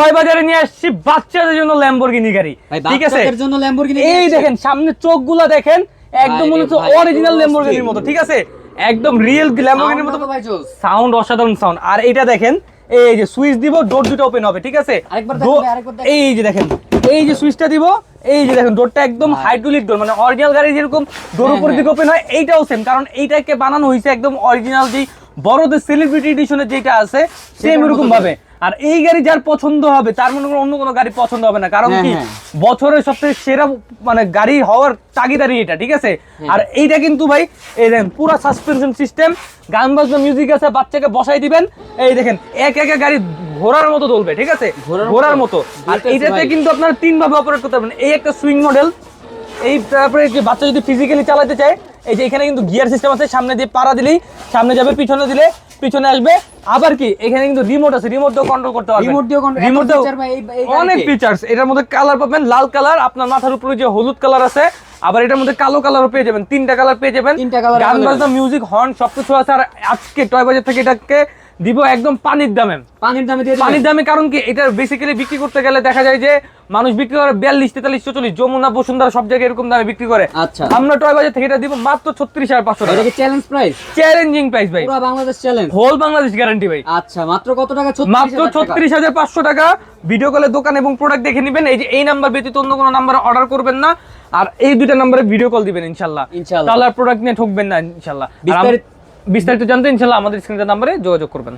Toy বাজারে নিয়ে আসছি বাচ্চাদের জন্য ল্যাম্বরগিনি গাড়ি, ঠিক আছে? বাচ্চাদের জন্য ল্যাম্বরগিনি, এই দেখেন সামনে চোখগুলা দেখেন, একদম মনে হচ্ছে অরিজিনাল ল্যাম্বরগিনির মতো, ঠিক আছে? একদম রিয়েল ল্যাম্বরগিনির মতো সাউন্ড, অসাধারণ সাউন্ড। আর এটা দেখেন, এই যে সুইচ দিব, ডোর দুটো ওপেন হবে, ঠিক আছে? এই যে দেখেন, এই যে সুইচটা দিব, এই যে দেখেন ডোরটা একদম হাইড্রোলিক ডোর, মানে অরিজিনাল গাড়ি যেরকম ডোর উপর দিকে ওপেন হয়, এইটাও সেম, কারণ এইটাকে বানানো হয়েছে একদম অরিজিনাল যেই বড়দের সেলিব্রিটি এডিশনের যেটা আছে সেম এরকম ভাবে। আর এই গাড়ি যার পছন্দ হবে তার মনে করেন অন্য কোনো গাড়ি পছন্দ হবে না, কারণ কি বছরের সবথেকে সেরা মানে গাড়ি হওয়ার তাগিদারি এটা, ঠিক আছে? আর এইটা কিন্তু ভাই এই দেখেন পুরো সাসপেনশন সিস্টেম, গান বাজনা মিউজিক আছে, বাচ্চাকে বসাই দিবেন, এই দেখেন এক এক গাড়ি ঘোড়ার মতো চলবে, ঠিক আছে? ঘোড়ার মতো। আর এইটাতে কিন্তু আপনারা তিন ভাবে অপারেট করতে পারবেন। এই একটা সুইং মডেল, এই তারপরে যে বাচ্চা যদি ফিজিক্যালি চালাতে চায়, এই যে এখানে কিন্তু গিয়ার সিস্টেম আছে, সামনে দিয়ে পাড়া দিলেই সামনে যাবে, পিছনে দিলে পিছনে আসবে। আবার কি এখানে কিন্তু রিমোট আছে, রিমোট দিয়েও কন্ট্রোল করতে পারবেন, রিমোট দিয়েও অনেক ফিচারস। এটার মধ্যে কালার পাবেন লাল কালার, আপনার মাথার উপরে যে হলুদ কালার আছে, আবার এটার মধ্যে কালো কালারও পেয়ে যাবেন, তিনটা কালার পেয়ে যাবেন, গান বাজনা মিউজিক হর্ন সবকিছু আছে। আর আজকে টয় বাজার থেকে এটাকে দিব একদম পানির দামে, পানির দামে। কারণ কি এটা বেসিক্যালি বিক্রি করতে গেলে দেখা যায় যে মানুষ বিক্রি করে 42, 43, 44, যমুনা, বসুন্ধরা সব জায়গায় এরকম দামে বিক্রি করে। আচ্ছা, আমরা টয় বাজার থেকে এটা দিব মাত্র 36,500 টাকা। এটা কি চ্যালেঞ্জ প্রাইস? চ্যালেঞ্জিং প্রাইস ভাই, পুরো Bangladesh challenge, whole Bangladesh guarantee ভাই। আচ্ছা, মাত্র কত টাকা? মাত্র 36,500 টাকা। ভিডিও কলে দোকান এবং প্রোডাক্ট দেখে নেবেন। এই যে এই নাম্বার ব্যতীত অন্য কোনো নাম্বারে অর্ডার করবেন না, আর এই দুইটা নাম্বারে ভিডিও কল দিবেন ইনশাআল্লাহ। কালার প্রোডাক্ট নিয়ে ঠকবেন না ইনশাআল্লাহ। বিস্তারিত জানতে ইনশাআল্লাহ আমাদের স্ক্রিনের নাম্বারে যোগাযোগ করবেন।